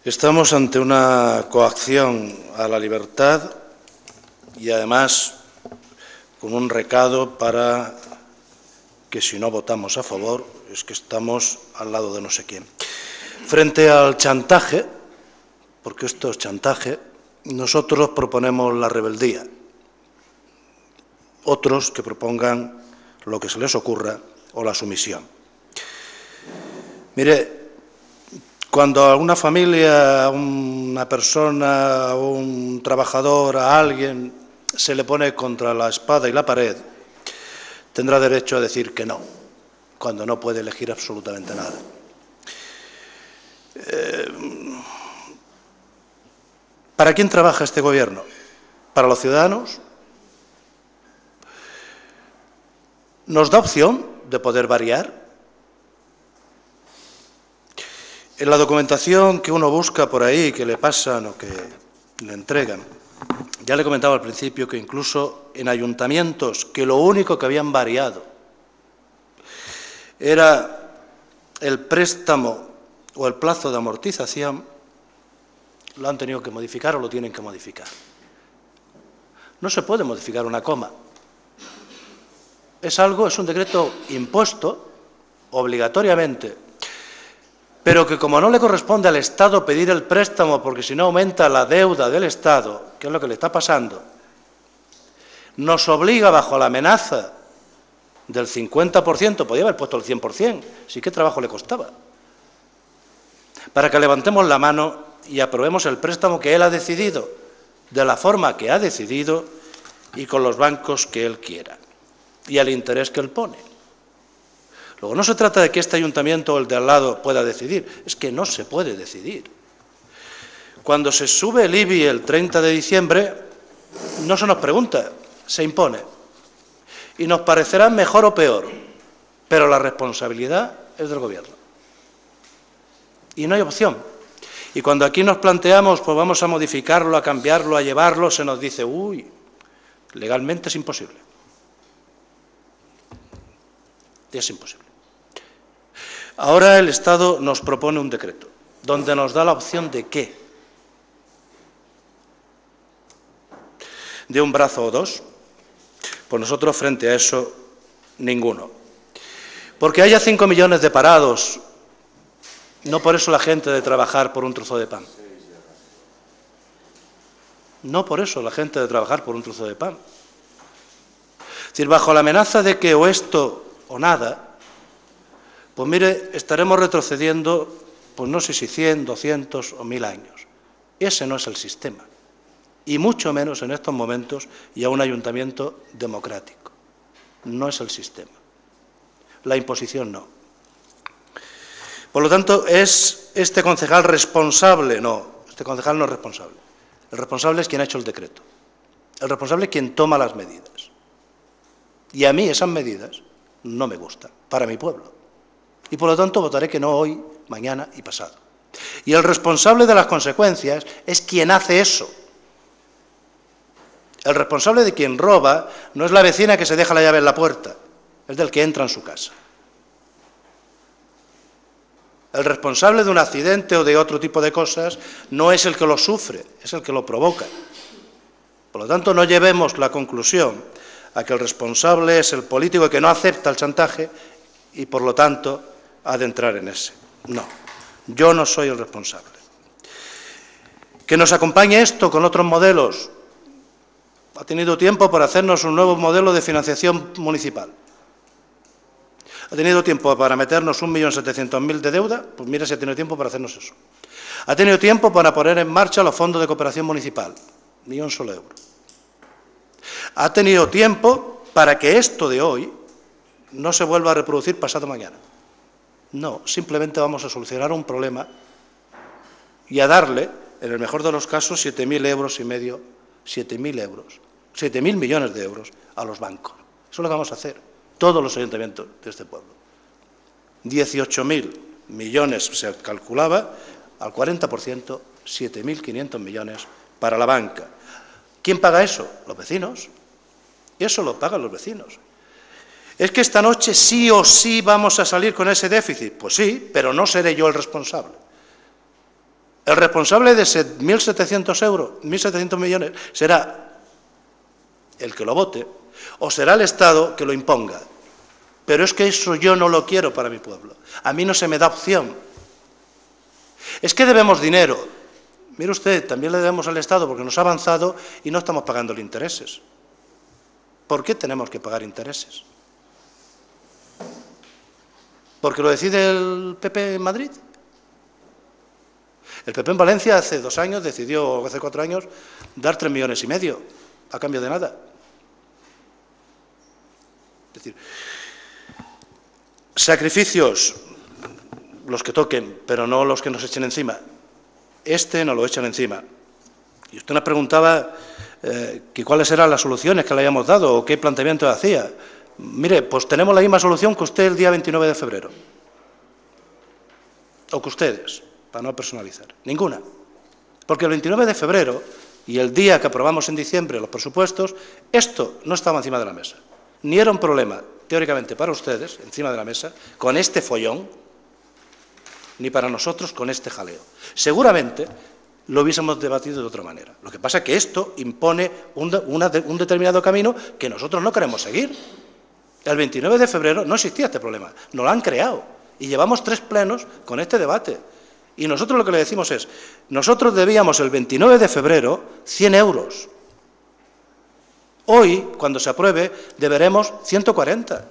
Estamos ante una coacción a la libertad y, además, con un recado para que si no votamos a favor es que estamos al lado de no sé quién. Frente al chantaje, porque esto es chantaje, nosotros proponemos la rebeldía. Otros que propongan lo que se les ocurra o la sumisión. Mire, cuando a una familia, a una persona, a un trabajador, a alguien se le pone contra la espada y la pared, tendrá derecho a decir que no, cuando no puede elegir absolutamente nada. ¿Para quién trabaja este gobierno? ¿Para los ciudadanos? ¿Nos da opción de poder variar? En la documentación que uno busca por ahí, que le pasan o que le entregan, ya le comentaba al principio que incluso en ayuntamientos que lo único que habían variado era el préstamo o el plazo de amortización, lo han tenido que modificar o lo tienen que modificar. No se puede modificar una coma. Es un decreto impuesto obligatoriamente, pero que como no le corresponde al Estado pedir el préstamo, porque si no aumenta la deuda del Estado, que es lo que le está pasando, nos obliga bajo la amenaza del 50%, podía haber puesto el 100%, sí que trabajo le costaba, para que levantemos la mano y aprobemos el préstamo que él ha decidido, de la forma que ha decidido y con los bancos que él quiera, y al interés que él pone. Luego, no se trata de que este ayuntamiento o el de al lado pueda decidir, es que no se puede decidir. Cuando se sube el IBI el 30 de diciembre, no se nos pregunta, se impone. Y nos parecerá mejor o peor, pero la responsabilidad es del Gobierno. Y no hay opción. Y cuando aquí nos planteamos, pues vamos a modificarlo, a cambiarlo, a llevarlo, se nos dice, uy, legalmente es imposible. Es imposible. Ahora el Estado nos propone un decreto, donde nos da la opción de ¿qué? ¿De un brazo o dos? Pues nosotros frente a eso, ninguno. Porque haya 5 millones de parados, no por eso la gente de trabajar por un trozo de pan. No por eso la gente de trabajar por un trozo de pan. Es decir, bajo la amenaza de que o esto o nada, pues mire, estaremos retrocediendo, pues no sé si 100, 200 o 1000 años. Ese no es el sistema, y mucho menos en estos momentos y a un ayuntamiento democrático. No es el sistema. La imposición no. Por lo tanto, ¿es este concejal responsable? No, este concejal no es responsable. El responsable es quien ha hecho el decreto. El responsable es quien toma las medidas. Y a mí esas medidas no me gustan, para mi pueblo. Y por lo tanto votaré que no hoy, mañana y pasado. Y el responsable de las consecuencias es quien hace eso. El responsable de quien roba no es la vecina que se deja la llave en la puerta, es del que entra en su casa. El responsable de un accidente o de otro tipo de cosas no es el que lo sufre, es el que lo provoca. Por lo tanto, no llevemos la conclusión a que el responsable es el político que no acepta el chantaje y, por lo tanto, ha de entrar en ese. No, yo no soy el responsable. Que nos acompañe esto con otros modelos. Ha tenido tiempo para hacernos un nuevo modelo de financiación municipal. Ha tenido tiempo para meternos 1.700.000 de deuda, pues mira si ha tenido tiempo para hacernos eso. Ha tenido tiempo para poner en marcha los fondos de cooperación municipal, ni un solo euro. Ha tenido tiempo para que esto de hoy no se vuelva a reproducir pasado mañana. No, simplemente vamos a solucionar un problema y a darle, en el mejor de los casos, 7.000 euros y medio, 7.000 euros, 7.000 millones de euros a los bancos. Eso es lo que vamos a hacer, todos los ayuntamientos de este pueblo. 18.000 millones se calculaba, al 40%, 7.500 millones para la banca. ¿Quién paga eso? Los vecinos. Y eso lo pagan los vecinos. ¿Es que esta noche sí o sí vamos a salir con ese déficit? Pues sí, pero no seré yo el responsable. El responsable de 1.700 euros, 1.700 millones, será el que lo vote o será el Estado que lo imponga. Pero es que eso yo no lo quiero para mi pueblo. A mí no se me da opción. Es que debemos dinero. Mire usted, también le debemos al Estado porque nos ha avanzado y no estamos pagándole intereses. ¿Por qué tenemos que pagar intereses? ¿Porque lo decide el PP en Madrid? El PP en Valencia hace 2 años decidió, o hace 4 años, dar 3,5 millones a cambio de nada. Es decir, sacrificios, los que toquen, pero no los que nos echen encima. Este no lo echan encima. Y usted nos preguntaba que cuáles eran las soluciones que le hayamos dado o qué planteamiento hacía. Mire, pues tenemos la misma solución que usted el día 29 de febrero. O que ustedes, para no personalizar. Ninguna. Porque el 29 de febrero y el día que aprobamos en diciembre los presupuestos, esto no estaba encima de la mesa. Ni era un problema, teóricamente, para ustedes, encima de la mesa, con este follón, ni para nosotros con este jaleo. Seguramente lo hubiésemos debatido de otra manera. Lo que pasa es que esto impone un determinado camino que nosotros no queremos seguir. El 29 de febrero no existía este problema, nos lo han creado y llevamos 3 plenos con este debate. Y nosotros lo que le decimos es, nosotros debíamos el 29 de febrero 100 euros. Hoy, cuando se apruebe, deberemos 140.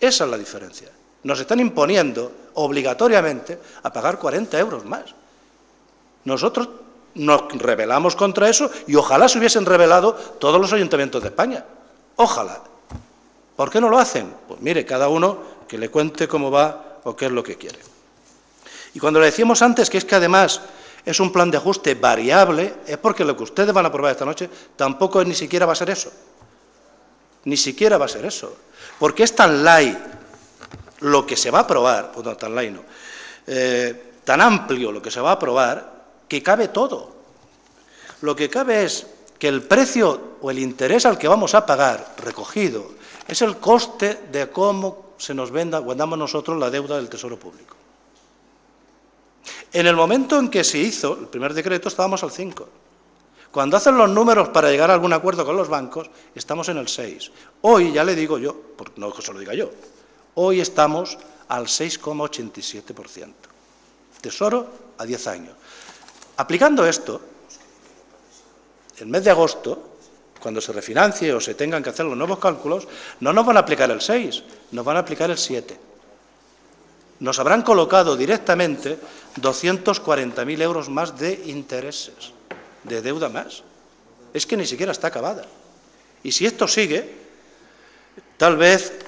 Esa es la diferencia. Nos están imponiendo obligatoriamente a pagar 40 euros más. Nosotros nos rebelamos contra eso y ojalá se hubiesen rebelado todos los ayuntamientos de España. Ojalá. ¿Por qué no lo hacen? Pues mire, cada uno que le cuente cómo va o qué es lo que quiere. Y cuando le decíamos antes que es que además es un plan de ajuste variable, es porque lo que ustedes van a aprobar esta noche tampoco ni siquiera va a ser eso. Ni siquiera va a ser eso. Porque es tan light lo que se va a aprobar, pues no, tan light no, tan amplio lo que se va a aprobar, que cabe todo. Lo que cabe es que el precio o el interés al que vamos a pagar, recogido, es el coste de cómo se nos vendamos nosotros la deuda del Tesoro Público. En el momento en que se hizo el primer decreto estábamos al 5. Cuando hacen los números para llegar a algún acuerdo con los bancos, estamos en el 6. Hoy, ya le digo yo, no que se lo diga yo, hoy estamos al 6,87%. Tesoro a 10 años. Aplicando esto, el mes de agosto, cuando se refinancie o se tengan que hacer los nuevos cálculos, no nos van a aplicar el 6, nos van a aplicar el 7. Nos habrán colocado directamente 240.000 euros más de intereses, de deuda más. Es que ni siquiera está acabada. Y si esto sigue, tal vez,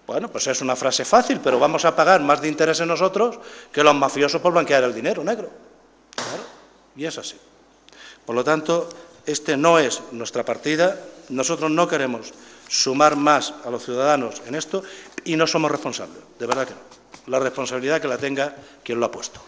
bueno, pues es una frase fácil, pero vamos a pagar más de intereses nosotros que los mafiosos por blanquear el dinero negro. Claro, y es así. Por lo tanto, este no es nuestra partida. Nosotros no queremos sumar más a los ciudadanos en esto y no somos responsables, de verdad que no. La responsabilidad que la tenga quien lo ha puesto.